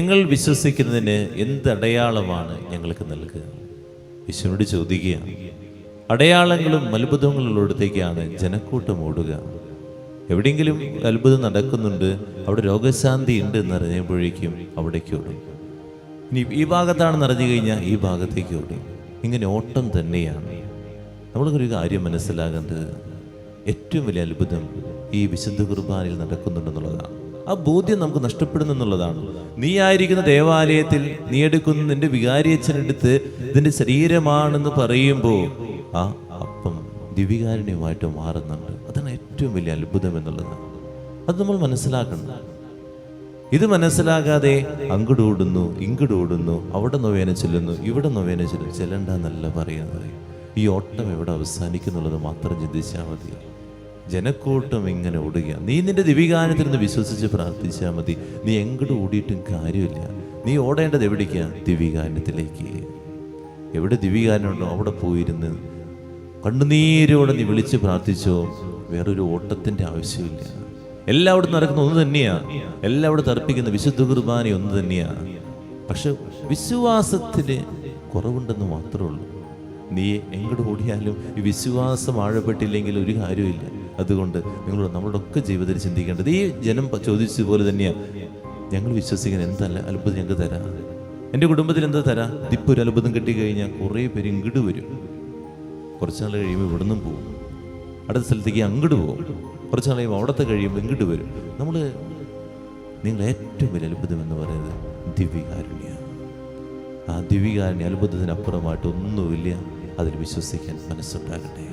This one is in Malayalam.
ഞങ്ങൾ വിശ്വസിക്കുന്നതിന് എന്ത് അടയാളമാണ് ഞങ്ങൾക്ക് നൽകുക? യേശുവിനോട് ചോദിക്കുക. അടയാളങ്ങളും അത്ഭുതങ്ങളും ഉള്ളിടത്തേക്കാണ് ജനക്കൂട്ടം ഓടുക. എവിടെയെങ്കിലും അത്ഭുതം നടക്കുന്നുണ്ട്, അവിടെ രോഗശാന്തി ഉണ്ട് എന്നറിഞ്ഞപ്പോഴേക്കും അവിടേക്ക് ഓടും. ഇനി ഈ ഭാഗത്താണെന്ന് അറിഞ്ഞു കഴിഞ്ഞാൽ ഈ ഭാഗത്തേക്ക് ഓടും. ഇങ്ങനെ ഓട്ടം തന്നെയാണ്. നമ്മൾക്കൊരു കാര്യം മനസ്സിലാകേണ്ടത്, ഏറ്റവും വലിയ അത്ഭുതം ഈ വിശുദ്ധ കുർബാനയിൽ നടക്കുന്നുണ്ടെന്നുള്ളതാണ്. ആ ബോധ്യം നമുക്ക് നഷ്ടപ്പെടുന്നു എന്നുള്ളതാണ്. നീ ആയിരിക്കുന്ന ദേവാലയത്തിൽ നീ എടുക്കുന്ന നിന്റെ വികാരിയച്ഛനെടുത്ത് ഇതിന്റെ ശരീരമാണെന്ന് പറയുമ്പോൾ ആ അപ്പം ദിവികാരുണ്യമായിട്ട് മാറുന്നുണ്ട്. അതാണ് ഏറ്റവും വലിയ അത്ഭുതം എന്നുള്ളത്. അത് നമ്മൾ മനസ്സിലാക്കണം. ഇത് മനസ്സിലാകാതെ അങ്ങോട്ട് ഓടുന്നു, ഇങ്ങോട്ട് ഓടുന്നു, അവിടെ നൊവേന ചെല്ലുന്നു, ഇവിടെ നൊവേന ചെല്ലുന്നു. ചെല്ലണ്ടെന്നല്ല പറയുന്നത്. ഈ ഓട്ടം എവിടെ അവസാനിക്കുന്നുള്ളത് മാത്രം ചിന്തിച്ചാൽ മതി. ജനക്കൂട്ടം ഇങ്ങനെ ഓടുക. നീ നിന്റെ ദിവികാനത്തിൽ നിന്ന് വിശ്വസിച്ച് പ്രാർത്ഥിച്ചാൽ മതി. നീ എങ്ങോട്ട് ഓടിയിട്ടും കാര്യമില്ല. നീ ഓടേണ്ടത് എവിടേക്കാണ്? ദിവികാനത്തിലേക്ക്. എവിടെ ദിവികാരനുണ്ടോ അവിടെ പോയിരുന്ന് കണ്ണുനീരോടെ നീ വിളിച്ച് പ്രാർത്ഥിച്ചോ. വേറൊരു ഓട്ടത്തിൻ്റെ ആവശ്യമില്ല. എല്ലായിടത്തും നടക്കുന്ന ഒന്ന് തന്നെയാണ്. എല്ലായിടത്തും അർപ്പിക്കുന്ന വിശുദ്ധ കുർബാന ഒന്ന് തന്നെയാണ്. പക്ഷെ വിശ്വാസത്തിന് കുറവുണ്ടെന്ന് മാത്രമേ ഉള്ളൂ. നീ എങ്ങോട്ട് ഓടിയാലും ഈ വിശ്വാസം ആഴപ്പെട്ടില്ലെങ്കിൽ ഒരു കാര്യമില്ല. അതുകൊണ്ട് നമ്മളുടെ ഒക്കെ ജീവിതത്തിൽ ചിന്തിക്കേണ്ടത് ഈ ജനം ചോദിച്ചതുപോലെ തന്നെയാണ്. ഞങ്ങൾ വിശ്വസിക്കുന്ന എന്തല്ല അത്ഭുതം ഞങ്ങൾക്ക് തരാം. എൻ്റെ കുടുംബത്തിൽ എന്താ തരാം? ഇപ്പോൾ ഒരു അത്ഭുതം കിട്ടിക്കഴിഞ്ഞാൽ കുറേ പേര് ഇങ്ങോട്ട് വരും. കുറച്ച് നാൾ കഴിയുമ്പോൾ ഇവിടെ നിന്നും പോകും, അടുത്ത സ്ഥലത്തേക്ക് അങ്ങോട്ട് പോകും. കുറച്ച് നാൾ കഴിയുമ്പോൾ അവിടത്തെ കഴിയുമ്പോൾ ഇങ്ങോട്ട് വരും. നിങ്ങൾ ഏറ്റവും വലിയ അത്ഭുതം എന്ന് പറയുന്നത് ദിവ്യകാരുണ്യ. ആ ദിവ്യകാരുണ്യ അത്ഭുതത്തിനപ്പുറമായിട്ട് ഒന്നുമില്ല. അതിൽ വിശ്വസിക്കാൻ മനസ്സുണ്ടാകട്ടെ.